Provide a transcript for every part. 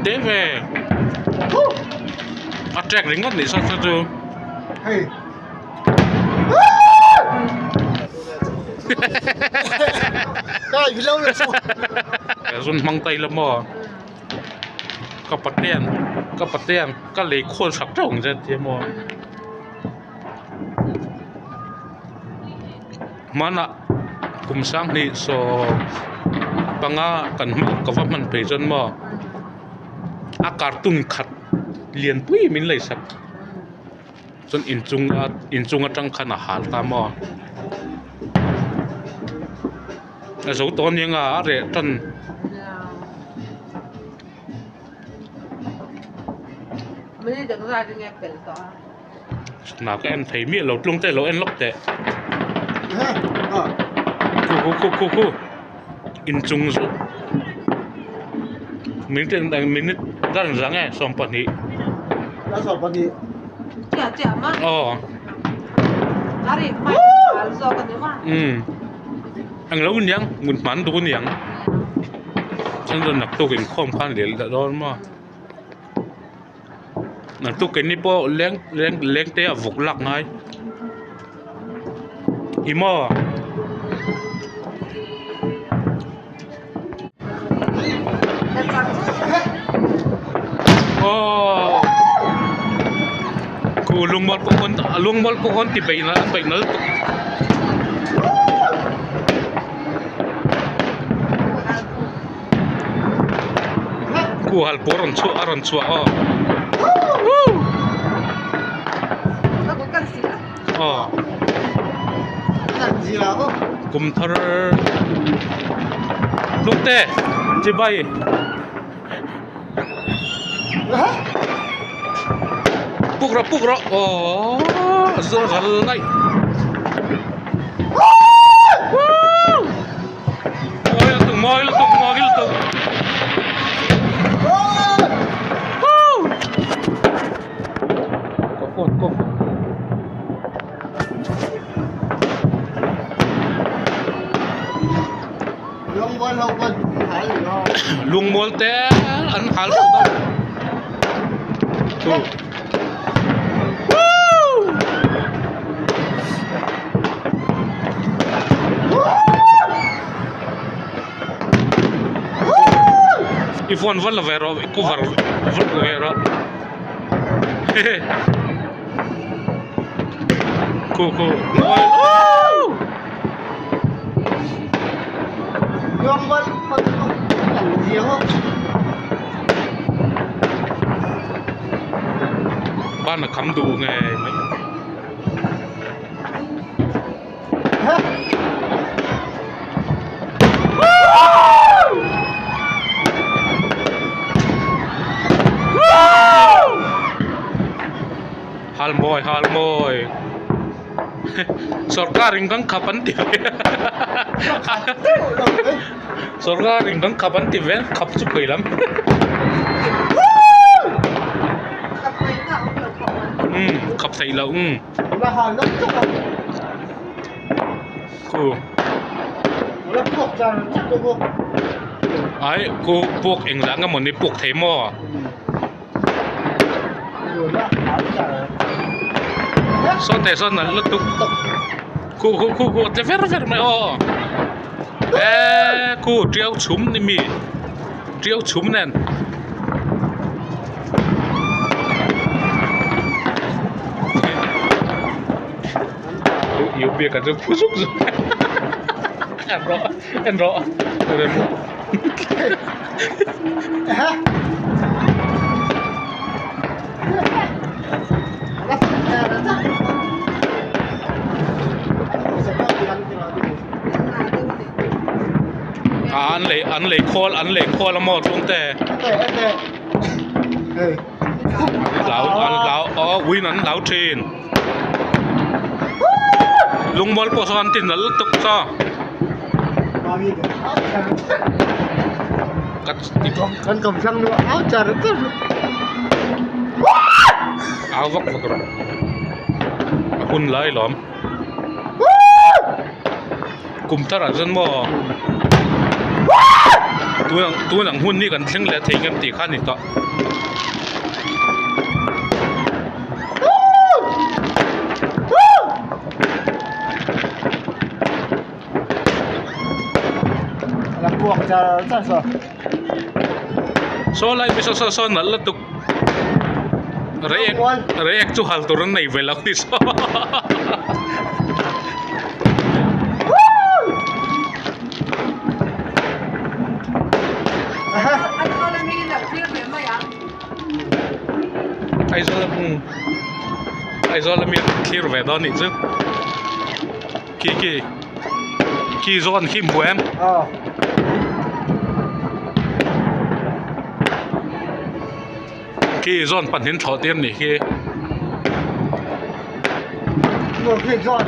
tế về à trẹt đến ngất để sao sao chưa hey cái gì lâu rồi sao rồi mang tay là mò có bắt tiền có lấy khôn sặc trồng ra thế mò mana kum sang ni so panga kan ma government president mo a cartoon khat lian pui min lai sak chon in chung atang khana hal ta mo a zo ton yanga re tan mình đừng ra đi nghe bền cả nào các em thấy miệng lột lông tay lột em lóc tệ khu in chung rồi mình ra được dáng nghe xong bận đi đã xong bận đi chả mà ari mai so kan ma anh lâu nhang muốn mắn tôi nhang chân rồi nạp tôi cái không phan để đã đó mà nạp tôi cái nipo leng té à vục lạc ngay imo ku lung bol pokon ti bay na ku hal poron chu aron chu gì là không kum thar lúc te ti bay puk ra zo gal nai moi tu có phun lung mol te an hal tu Ivon vala vero cover vero Coco Yung bal gì không ban là cắm đủ nghề mấy hal moy Sorkar ingkang kapan tiba Sorkar ingkang kapan tiba kap cukai lam kap say lau là nó chắc là cô nó buộc ra chắc cô ai cô buộc anh dáng ngắm đi buộc thế mò so te so na lutuk ku te ver me ku triao chum ni mi triao chum nen yêu bia cả cho phú giúp rồi ăn rõ rồi anh lấy khô là một luôn tè lão win anh lão trên lung bol po so tin là tuk so con cầm xăng nữa áo chả được áo vóc rồi hun lấy lắm cùng ta là dân mò ตัวหนังหุ้นนี่กันซึ่งแล้วทิ้งกันตีขั้นอีกต่อ là buộc chờ rất sợ so lai bisa so na latuk react chu hal turun nei vela ki so anh có lên đi là clear về mày à ai zo la mi clear ve don ni chu ki zon kim buem ki zon pan hin tho tiam ni ki buộc thì dọn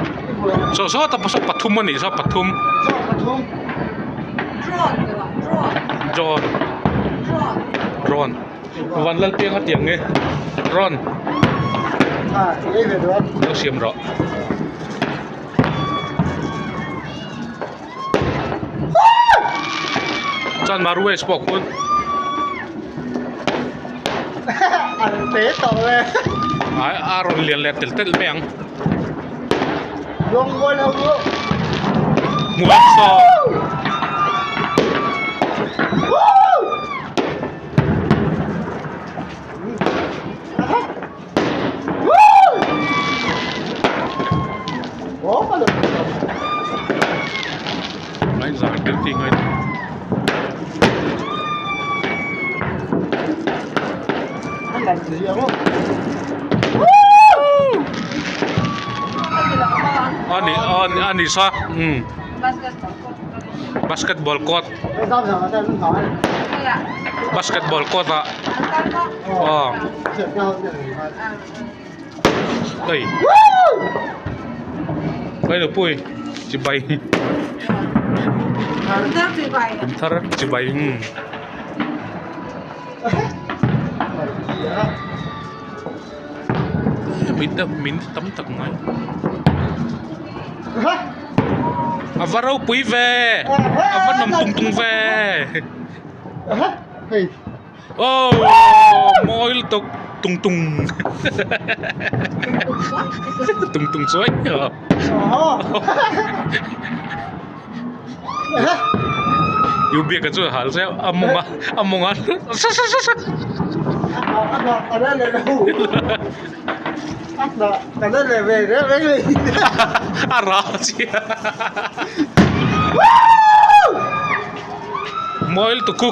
so ta paso pathum ani so pathum dọn drawn được không jon drawn ron van lal piang atiang nge ron à đây về được lo siam ro chan maru spok kun ăn tế tàu lên ai aron lian le tel meng luôn quên không luôn muat so bố có được mai giải được thì người anh làm gì không ani sa basketball court cái tao giờ tao không nói basketball court à chuyện nhau đây đây là pui chỉ bay rất tuyệt vời thar chỉ bay mình tắm tận ngay varau pui về vẫn nằm tung về oh môi tục tung tung xoay yêu biết cái chỗ hal sao among ăn ở đây là đâu ở đây là về đấy gì ara sih môi tục ku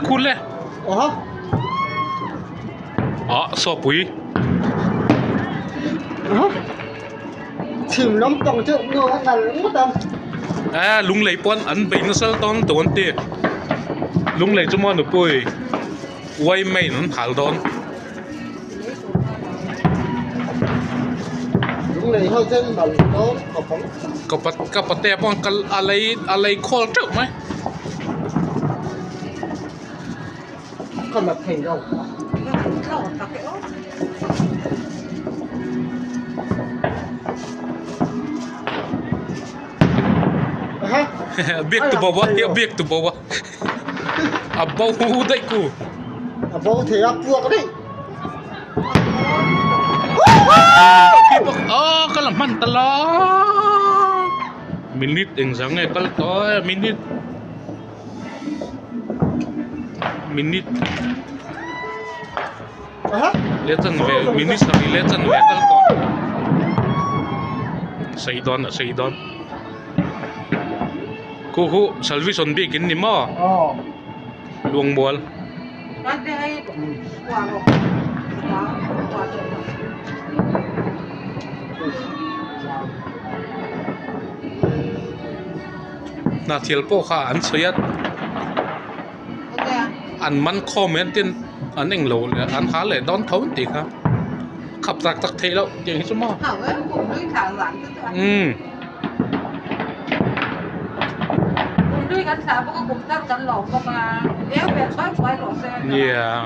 kule so pui chìm lắm tổng chứ nhiều hơn là lắm tâm lung lấy pon ăn bình nó sel ton tuần tê lung lấy cho món nó pui quay mày nó hal don đúng này hơi chân bằng nó có phóngก็ปะแต่ป้องกันอะไรคอลเจอไหม còn là thành đâu biếc từ bawah ya biếc từ bawah abau dai ku bố thì áp buộc đấy people kalau man tala minit eng sange kal to minit letan ve minit sari letan ve kal to saidon ku salvi son bi kin ni mo luang bol anh đi hay quả một quả trộn na thial po kha an soyat an man comment tin an eng lo le an ha le don thau ti kha khap tak thei lo jeng chu mo thảo ấy cũng nuôi thảo giảm tức là cũng nuôi gắn thảo có cũng tăng cắn lỏng mà nếu về xoay lỗ xe yeah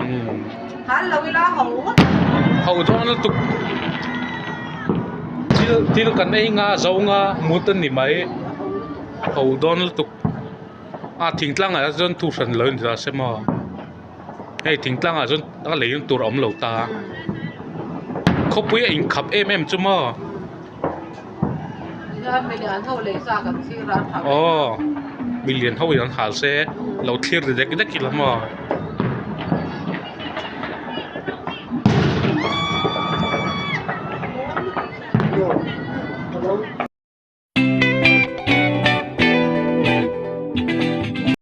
hắn là vì la hậu don la tuk til kan ei nga zo nga mutan ni mai hậu don la tuk thỉnh tlang à dân thu phần lớn ra xem mà hay thỉnh tlang à dân đã lấy những tụi ống lẩu ta không biết anh khắp em chứ mà Mình ăn thâu lấy ra gần khi ra thảo million hậu yên hal se lo clear de cái đó kila mà